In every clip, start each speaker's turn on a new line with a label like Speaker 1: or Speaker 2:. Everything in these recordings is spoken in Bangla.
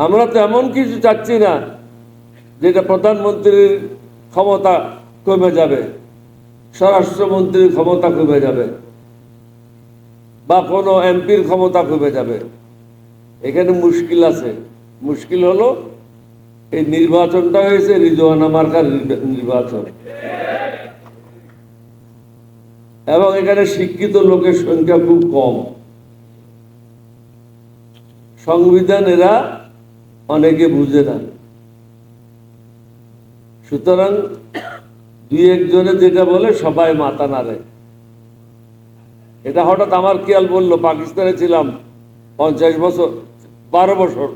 Speaker 1: আমরা তো এমন কিছু চাচ্ছি না যেটা প্রধানমন্ত্রীর ক্ষমতা কমে যাবে, স্বরাষ্ট্রমন্ত্রীর ক্ষমতা কমে যাবে, বা কোনো এমপির ক্ষমতা কমে যাবে। এখানে মুশকিল আছে। মুশকিল হলো এই নির্বাচনটা হয়েছে রিজওয়ানা মার্কার নির্বাচন, এবং এখানে শিক্ষিত লোকের সংখ্যা খুব কম। সংবিধান এরা অনেকে বুঝে না। সুতরাং দুই একজনে যেটা বলে সবাই মাথা নাড়ে। এটা হঠাৎ আমার খেয়াল বললো, পাকিস্তানে ছিলাম 50 বছর, 12 বছর,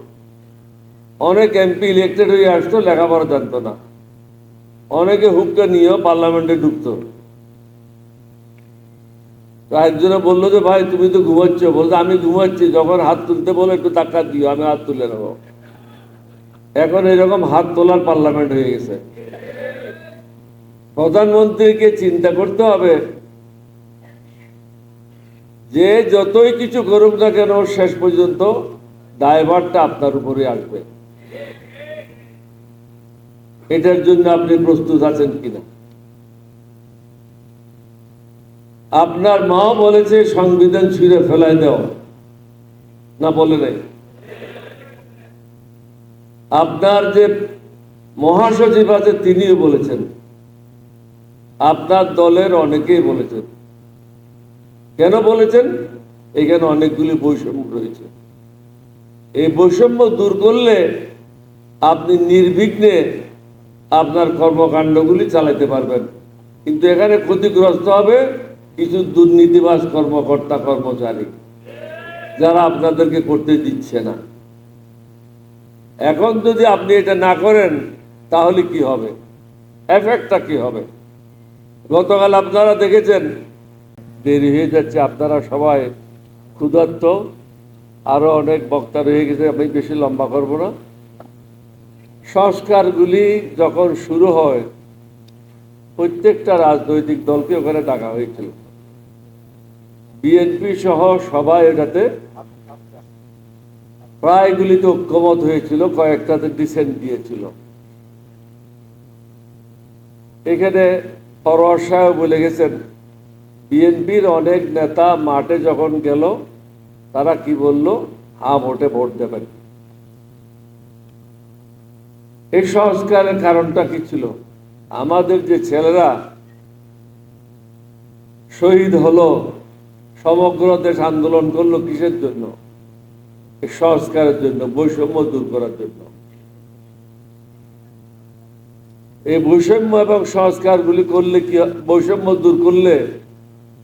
Speaker 1: অনেক এমপি ইলেক্টেড হয়ে আসতো, লেখাপড়া জানতো না। অনেকে হুক্কা নিয়েও পার্লামেন্টে ঢুকতো। তো একজনে বললো যে ভাই তুমি তো ঘুমাচ্ছ। বলতো আমি ঘুমাচ্ছি, যখন হাত তুলতে বলে একটু টাকা দিও, আমি হাত তুলে নেবো। এখন এরকম হাত তোলার পার্লামেন্ট হয়ে গেছে। প্রধানমন্ত্রীকে চিন্তা করতে হবে যে যতই কিছু করুক না কেন শেষ পর্যন্ত দায়ভারটা আপনার উপরে আসবে। এটার জন্য আপনি প্রস্তুত আছেন কিনা? আপনার মাও বলেছে সংবিধান ছিঁড়ে ফেলাই দেওয়া, না বলে নাই? আপনার যে মহাসচিব আছে তিনিও বলেছেন, আপনার দলের অনেকেই বলেছেন। কেন বলেছেন? এখানে অনেকগুলি বৈষম্য রয়েছে। এই বৈষম্য দূর করলে আপনি নির্বিঘ্নে আপনার কর্মকাণ্ডগুলি চালাতে পারবেন। কিন্তু এখানে ক্ষতিগ্রস্ত হবে কিছু দুর্নীতিবাজ কর্মকর্তা কর্মচারী, যারা আপনাদেরকে করতে দিচ্ছে না। এখন যদি আপনি এটা না করেন তাহলে কি হবে? এফেক্টটা কি হবে? গতকাল আপনারা দেখেছেন, দেরি হয়ে যাচ্ছে, আপনারা সবাই ক্ষুধার্ত, আরো অনেক বক্তা রয়ে গেছে, আমি বেশি লম্বা করব না। সংস্কারগুলি যখন শুরু হয় প্রত্যেকটা রাজনৈতিক দলকে ওখানে ডাকা হয়েছিল, বিএনপি সহ সবাই এটাতে প্রায়গুলিতে ঐক্যমত হয়েছিল, কয়েকটাতে ডিসেন্ট দিয়েছিল। এখানে পরোয়ার সাহেব বলে গেছেন, বিএনপির অনেক নেতা মাঠে যখন গেল তারা কি বলল? হ্যাঁ ভোটে ভোট দেবেন। এই সংস্কারের কারণটা কি ছিল? আমাদের যে ছেলেরা শহীদ হলো, সমগ্র দেশ আন্দোলন করলো কিসের জন্য? এই সংস্কারের জন্য, বৈষম্য দূর করার জন্য। এই বৈষম্য এবং সংস্কারগুলি করলে কি, বৈষম্য দূর করলে,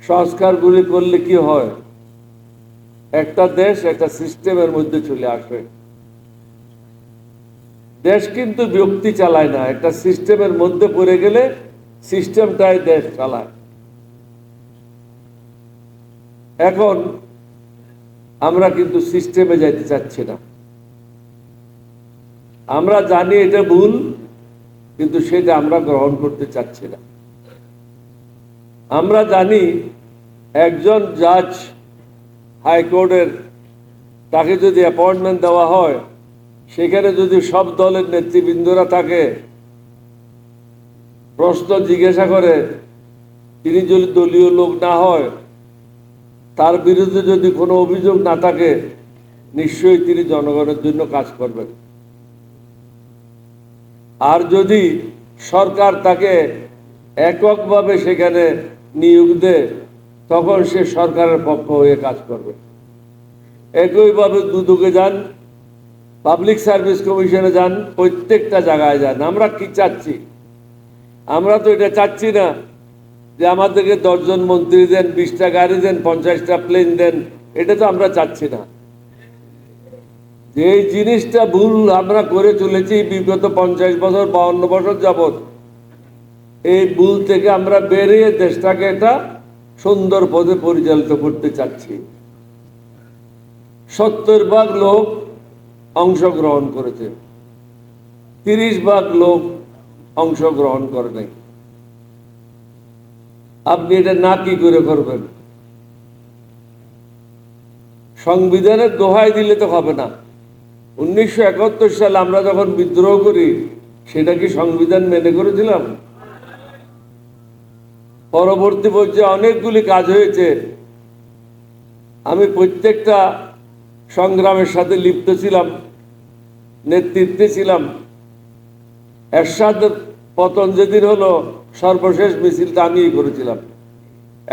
Speaker 1: সংস্কারগুলি করলে কি হয়? একটা দেশ একটা সিস্টেমের মধ্যে চলে আসে। দেশ কিন্তু ব্যক্তি চালায় না, একটা সিস্টেমের মধ্যে পড়ে গেলে সিস্টেমটাই দেশ চালায়। এখন আমরা কিন্তু সিস্টেমে যাইতে চাচ্ছি না। আমরা জানি এটা ভুল, কিন্তু সেটা আমরা গ্রহণ করতে চাচ্ছি না। আমরা জানি একজন জাজ হাইকোর্টের, তাকে যদি অ্যাপয়েন্টমেন্ট দেওয়া হয়, সেখানে যদি সব দলের নেতৃবৃন্দরা থাকে, প্রশ্ন জিজ্ঞাসা করে, তিনি যদি দলীয় লোক না হয়, তার বিরুদ্ধে যদি কোনো অভিযোগ না থাকে, নিশ্চয়ই তিনি জনগণের জন্য কাজ করবেন। আর যদি সরকার তাকে এককভাবে সেখানে নিয়োগ দেয়, তখন সে সরকারের পক্ষ হয়ে কাজ করবে। একইভাবে দুদকে যান, পাবলিক সার্ভিস কমিশনে যান, প্রত্যেকটা জায়গায় যান। আমরা কি চাচ্ছি? আমরা তো এটা চাচ্ছি না যে আমাদেরকে 10 জন মন্ত্রী দেন, 20টা গাড়ি দেন, 50টা প্লেন দেন। এটা তো আমরা চাচ্ছি না। যে জিনিসটা ভুল আমরা করে চলেছি বিগত 50 বছর, 52 বছর যাবৎ, এই ভুল থেকে আমরা বেরিয়ে দেশটাকে একটা সুন্দর পথে পরিচালিত করতে চাচ্ছি। 70% লোক অংশগ্রহণ করেছে, 30% লোক অংশগ্রহণ করে নাই। আপনি এটা না কি করে করবেন? সংবিধানের দোহাই দিলে তো হবে না। 1971 সালে আমরা যখন বিদ্রোহ করি সেটা কি সংবিধান মেনে করেছিলাম? পরবর্তী পর্যায়ে অনেকগুলি কাজ হয়েছে, আমি প্রত্যেকটা সংগ্রামের সাথে লিপ্ত ছিলাম, নেতৃত্বে ছিলাম। এরশাদের পতন যেদিন হলো, সর্বশেষ মিছিলটা আমিই করেছিলাম,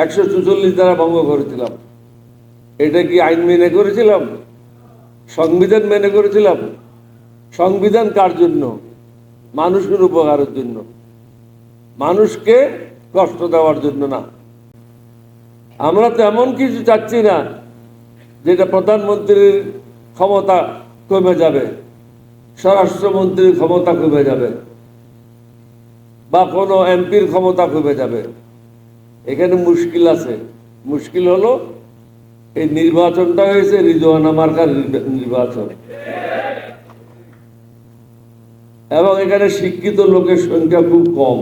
Speaker 1: 144 দ্বারা ভঙ্গ করেছিলাম। এটা কি আইন মেনে করেছিলাম? সংবিধান মেনে করেছিলাম? সংবিধান কার জন্য? মানুষের উপকারের জন্য, মানুষকে কষ্ট দেওয়ার জন্য না। আমরা তো এমন কিছু চাচ্ছি না যেটা প্রধানমন্ত্রীর ক্ষমতা কমে যাবে, স্বরাষ্ট্রমন্ত্রীর ক্ষমতা কমে যাবে, বা কোনো এমপির ক্ষমতা কমে যাবে। এখানে মুশকিল আছে। মুশকিল হলো এই নির্বাচনটা হয়েছে রিজওয়ানা মার্কার নির্বাচন, এবং এখানে শিক্ষিত লোকের সংখ্যা খুব কম।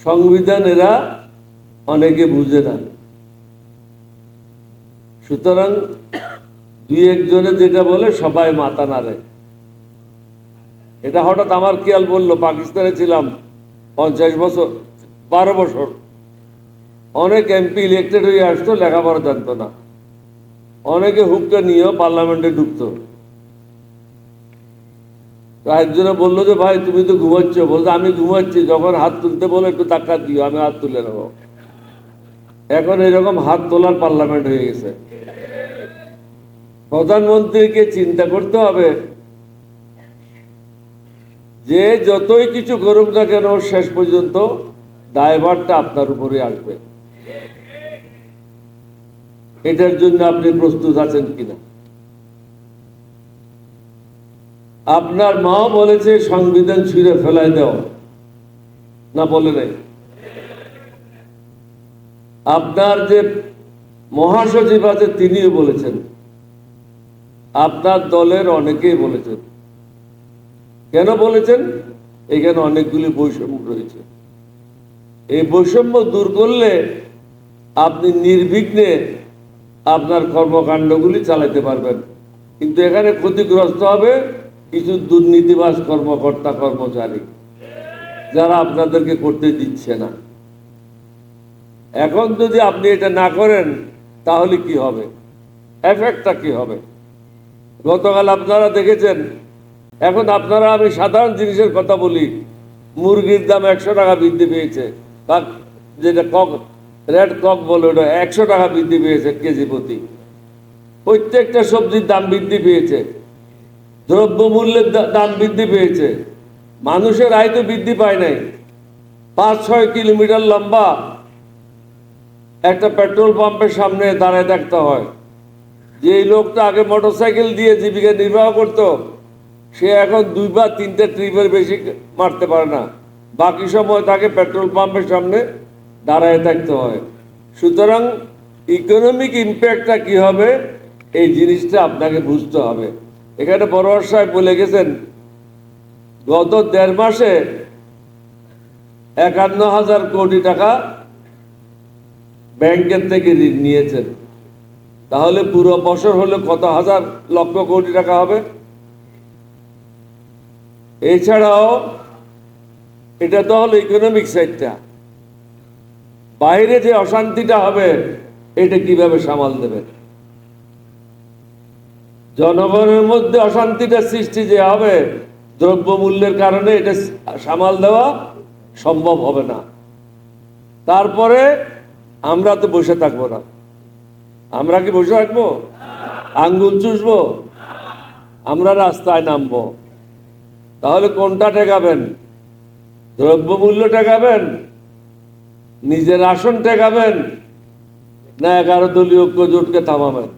Speaker 1: সংবিধান এরা অনেকে বুঝে না। সুতরাং দুই একজনে যেটা বলে সবাই মাথা নাড়ে। এটা হঠাৎ আমার খেয়াল বললো, পাকিস্তানে ছিলাম 50 বছর, 12 বছর, অনেক এমপি ইলেক্টেড হয়ে আসতো, লেখাপড়া জানতো না, অনেকে হুক্কা নিয়েও পার্লামেন্টে ঢুকতো। তো একজনে বললো যে ভাই তুমি তো ঘুমাচ্ছ। বলতো আমি ঘুমাচ্ছি, যখন হাত তুলতে বলে একটু ধাক্কা দিও, আমি হাত তুলে নেবো। এখন এরকম হাত তোলার পার্লামেন্ট হয়ে গেছে। প্রধানমন্ত্রীকে চিন্তা করতে হবে যে যতই কিছু করুক না কেন, শেষ পর্যন্ত দায়ভারটা আপনার উপরে আসবে। এটার জন্য আপনি প্রস্তুত আছেন কিনা? আপনার মাও বলেছে সংবিধান ছিঁড়ে ফেলাই দেও, না বলে নাই? আপনার যে মহাসচিব আছে তিনিও বলেছেন, আপনার দলের অনেকেই বলেছেন। কেন বলেছেন? এখানে অনেকগুলি বৈষম্য রয়েছে। এই বৈষম্য দূর করলে আপনি নির্বিঘ্নে আপনার কর্মকাণ্ডগুলি চালাতে পারবেন। কিন্তু এখানে ক্ষতিগ্রস্ত হবে কিছু দুর্নীতিবাজ কর্মকর্তা কর্মচারী, যারা আপনাদেরকে করতে দিচ্ছে না। এখন যদি আপনি এটা না করেন তাহলে কি হবে? এফেক্টটা কি হবে? গতকাল আপনারা দেখেছেন। এখন আপনারা, আমি সাধারণ জিনিসের কথা বলি, মুরগির দাম 100 টাকা বৃদ্ধি পেয়েছে, বা যেটা কক, রেড কক বলে, ওটা 100 টাকা বৃদ্ধি পেয়েছে কেজি প্রতি। প্রত্যেকটা সবজির দাম বৃদ্ধি পেয়েছে, দ্রব্যমূল্যের দাম বৃদ্ধি পেয়েছে। মানুষের আয় তো বৃদ্ধি পায় নাই। 5-6 কিলোমিটার লম্বা একটা পেট্রোল পাম্পের সামনে দাঁড়ায় থাকতে হয়। যে লোকটা আগে মোটরসাইকেল দিয়ে জীবিকা নির্বাহ করত, সে এখন 2 বা 3টে ট্রিপের বেশি মারতে পারে না। বাকি সময় তাকে পেট্রোল পাম্পের সামনে দাঁড়ায় থাকতে হয়। সুতরাং ইকোনমিক ইম্প্যাক্টটা কি হবে, এই জিনিসটা আপনাকে বুঝতে হবে। এখানে বড়োয়ার সাহেব বলে গেছেন, গত 1.5 মাসে 51,000 কোটি টাকা ব্যাংকের থেকে ঋণ নিয়েছেন। তাহলে পুরো বছর হলে কত হাজার লক্ষ কোটি টাকা হবে? এছাড়াও এটা তো হলো ইকোনমিক সাইডটা। বাইরে যে অশান্তিটা হবে, এটা কিভাবে সামাল দেবেন? জনগণের মধ্যে অশান্তিটা সৃষ্টি যে হবে দ্রব্যমূল্যের কারণে, এটা সামাল দেওয়া সম্ভব হবে না। তারপরে আমরা তো বসে থাকবো না। আমরা কি বসে থাকবো? আঙ্গুল চুষবো? আমরা রাস্তায় নামবো। তাহলে কোনটা ঠেকাবেন? দ্রব্যমূল্য ঠেকাবেন, নিজের আসন ঠেকাবেন, না 11 দলীয় ঐক্য জোটকে থামাবেন?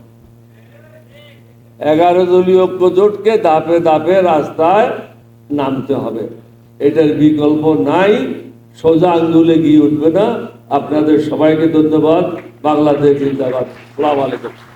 Speaker 1: 11 দলীয় ঐক্য জোটকে ধাপে ধাপে রাস্তায় নামতে হবে। এটার বিকল্প নাই, সোজা আঙ্গুলে গিয়ে উঠবে না। আপনাদের সবাইকে ধন্যবাদ। বাংলাদেশ জিন্দাবাদ। আসসালামু আলাইকুম।